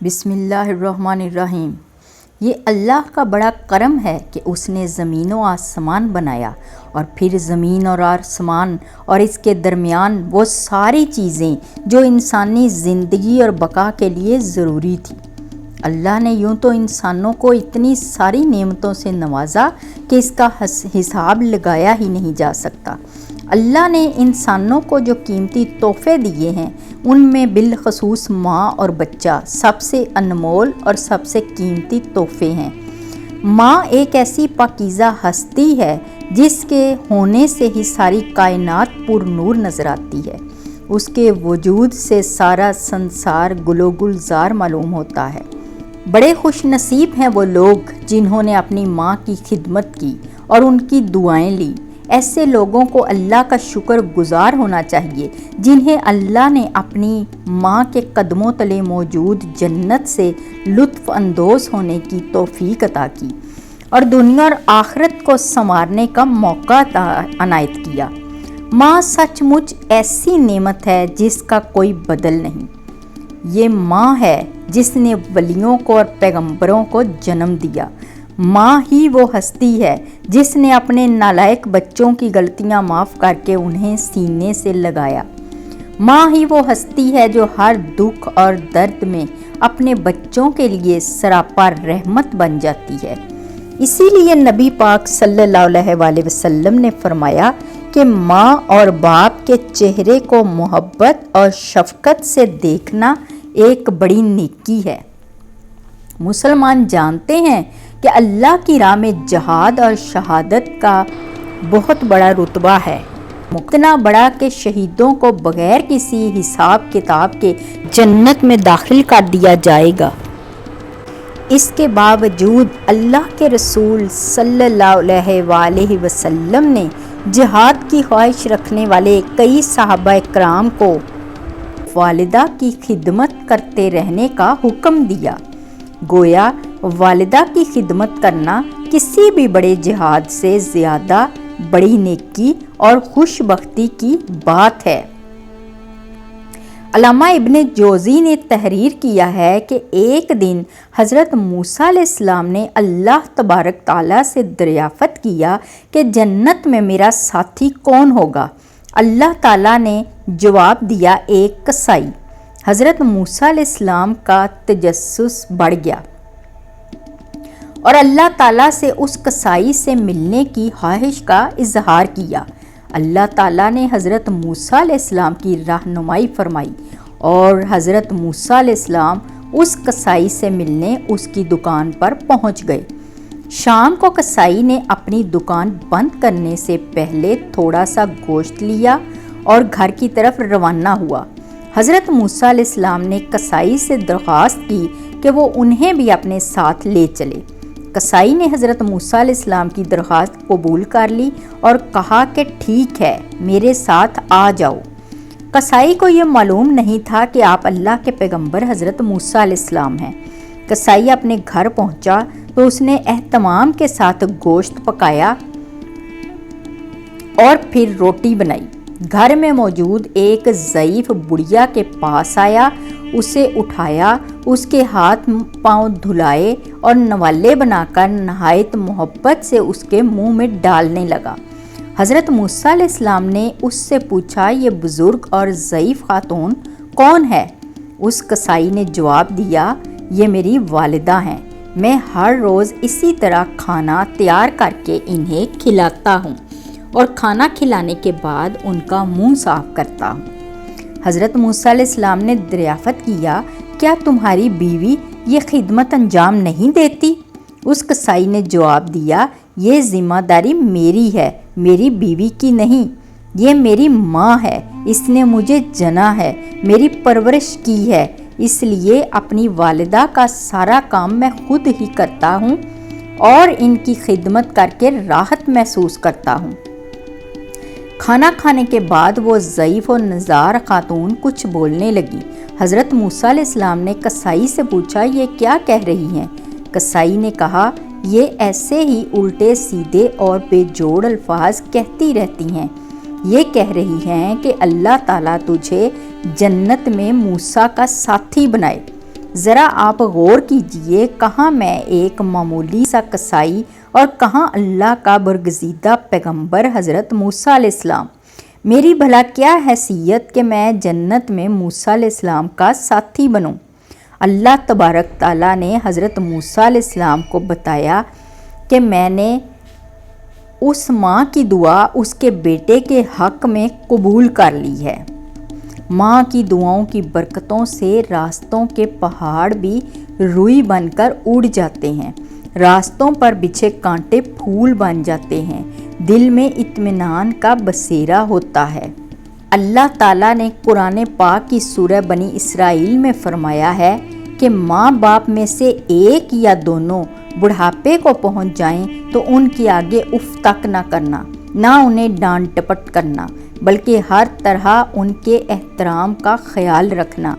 بسم اللہ الرحمن الرحیم۔ یہ اللہ کا بڑا کرم ہے کہ اس نے زمین و آسمان بنایا اور پھر زمین اور آسمان اور اس کے درمیان وہ ساری چیزیں جو انسانی زندگی اور بقا کے لیے ضروری تھی۔ اللہ نے یوں تو انسانوں کو اتنی ساری نعمتوں سے نوازا کہ اس کا حساب لگایا ہی نہیں جا سکتا۔ اللہ نے انسانوں کو جو قیمتی تحفے دیے ہیں ان میں بالخصوص ماں اور بچہ سب سے انمول اور سب سے قیمتی تحفے ہیں۔ ماں ایک ایسی پاکیزہ ہستی ہے جس کے ہونے سے ہی ساری کائنات پر نور نظر آتی ہے۔ اس کے وجود سے سارا سنسار گل و گلزار معلوم ہوتا ہے۔ بڑے خوش نصیب ہیں وہ لوگ جنہوں نے اپنی ماں کی خدمت کی اور ان کی دعائیں لی۔ ایسے لوگوں کو اللہ کا شکر گزار ہونا چاہیے جنہیں اللہ نے اپنی ماں کے قدموں تلے موجود جنت سے لطف اندوز ہونے کی توفیق عطا کی اور دنیا اور آخرت کو سنوارنے کا موقع عنایت کیا۔ ماں سچ مچ ایسی نعمت ہے جس کا کوئی بدل نہیں۔ یہ ماں ہے جس نے ولیوں کو اور پیغمبروں کو جنم دیا۔ ماں ہی وہ ہستی ہے جس نے اپنے نالائق بچوں کی غلطیاں معاف کر کے انہیں سینے سے لگایا۔ ماں ہی وہ ہستی ہے جو ہر دکھ اور درد میں اپنے بچوں کے لیے سراپا رحمت بن جاتی ہے۔ اسی لیے نبی پاک صلی اللہ علیہ وآلہ وسلم نے فرمایا کہ ماں اور باپ کے چہرے کو محبت اور شفقت سے دیکھنا ایک بڑی نیکی ہے۔ مسلمان جانتے ہیں کہ اللہ کی راہ میں جہاد اور شہادت کا بہت بڑا رتبہ ہے، اتنا بڑا کہ شہیدوں کو بغیر کسی حساب کتاب کے جنت میں داخل کر دیا جائے گا۔ اس کے باوجود اللہ کے رسول صلی اللہ علیہ وآلہ وسلم نے جہاد کی خواہش رکھنے والے کئی صحابہ کرام کو والدہ کی خدمت کرتے رہنے کا حکم دیا۔ گویا والدہ کی خدمت کرنا کسی بھی بڑے جہاد سے زیادہ بڑی نیکی اور خوش بختی کی بات ہے۔ علامہ ابن جوزی نے تحریر کیا ہے کہ ایک دن حضرت موسیٰ علیہ السلام نے اللہ تبارک تعالیٰ سے دریافت کیا کہ جنت میں میرا ساتھی کون ہوگا؟ اللہ تعالیٰ نے جواب دیا، ایک کسائی۔ حضرت موسیٰ علیہ السلام کا تجسس بڑھ گیا اور اللہ تعالیٰ سے اس کسائی سے ملنے کی خواہش کا اظہار کیا۔ اللہ تعالیٰ نے حضرت موسیٰ علیہ السلام کی رہنمائی فرمائی اور حضرت موسیٰ علیہ السلام اس کسائی سے ملنے اس کی دکان پر پہنچ گئے۔ شام کو کسائی نے اپنی دکان بند کرنے سے پہلے تھوڑا سا گوشت لیا اور گھر کی طرف روانہ ہوا۔ حضرت موسیٰ علیہ السلام نے کسائی سے درخواست کی کہ وہ انہیں بھی اپنے ساتھ لے چلے۔ کسائی نے حضرت موسیٰ علیہ السلام کی درخواست قبول کر لی اور کہا کہ ٹھیک ہے، میرے ساتھ آ جاؤ۔ کسائی کو یہ معلوم نہیں تھا کہ آپ اللہ کے پیغمبر حضرت موسیٰ علیہ السلام ہیں۔ کسائی اپنے گھر پہنچا تو اس نے اہتمام کے ساتھ گوشت پکایا اور پھر روٹی بنائی۔ گھر میں موجود ایک ضعیف بڑھیا کے پاس آیا، اسے اٹھایا، اس کے ہاتھ پاؤں دھلائے اور نوالے بنا کر نہایت محبت سے اس کے منہ میں ڈالنے لگا۔ حضرت موسیٰ علیہ السلام نے اس سے پوچھا، یہ بزرگ اور ضعیف خاتون کون ہے؟ اس کسائی نے جواب دیا، یہ میری والدہ ہیں، میں ہر روز اسی طرح کھانا تیار کر کے انہیں کھلاتا ہوں اور کھانا کھلانے کے بعد ان کا منہ صاف کرتا ہوں۔ حضرت موسیٰ علیہ السلام نے دریافت کیا، کیا تمہاری بیوی یہ خدمت انجام نہیں دیتی؟ اس کسائی نے جواب دیا، یہ ذمہ داری میری ہے، میری بیوی کی نہیں۔ یہ میری ماں ہے، اس نے مجھے جنا ہے، میری پرورش کی ہے، اس لیے اپنی والدہ کا سارا کام میں خود ہی کرتا ہوں اور ان کی خدمت کر کے راحت محسوس کرتا ہوں۔ کھانا کھانے کے بعد وہ ضعیف و نزار خاتون کچھ بولنے لگی۔ حضرت موسیٰ علیہ السلام نے کسائی سے پوچھا، یہ کیا کہہ رہی ہیں؟ کسائی نے کہا، یہ ایسے ہی الٹے سیدھے اور بے جوڑ الفاظ کہتی رہتی ہیں۔ یہ کہہ رہی ہیں کہ اللہ تعالیٰ تجھے جنت میں موسیٰ کا ساتھی بنائے۔ ذرا آپ غور کیجئے، کہاں میں ایک معمولی سا کسائی اور کہاں اللہ کا برگزیدہ پیغمبر حضرت موسیٰ علیہ السلام۔ میری بھلا کیا حیثیت کہ میں جنت میں موسیٰ علیہ السلام کا ساتھی بنوں۔ اللہ تبارک تعالیٰ نے حضرت موسیٰ علیہ السلام کو بتایا کہ میں نے اس ماں کی دعا اس کے بیٹے کے حق میں قبول کر لی ہے۔ ماں کی دعاؤں کی برکتوں سے راستوں کے پہاڑ بھی روئی بن کر اڑ جاتے ہیں، راستوں پر بچھے کانٹے پھول بن جاتے ہیں، دل میں اطمینان کا بسیرا ہوتا ہے۔ اللہ تعالیٰ نے قرآن پاک کی سورہ بنی اسرائیل میں فرمایا ہے کہ ماں باپ میں سے ایک یا دونوں بڑھاپے کو پہنچ جائیں تو ان کے آگے اف تک نہ کرنا، نہ انہیں ڈانٹ ڈپٹ کرنا، بلکہ ہر طرح ان کے احترام کا خیال رکھنا۔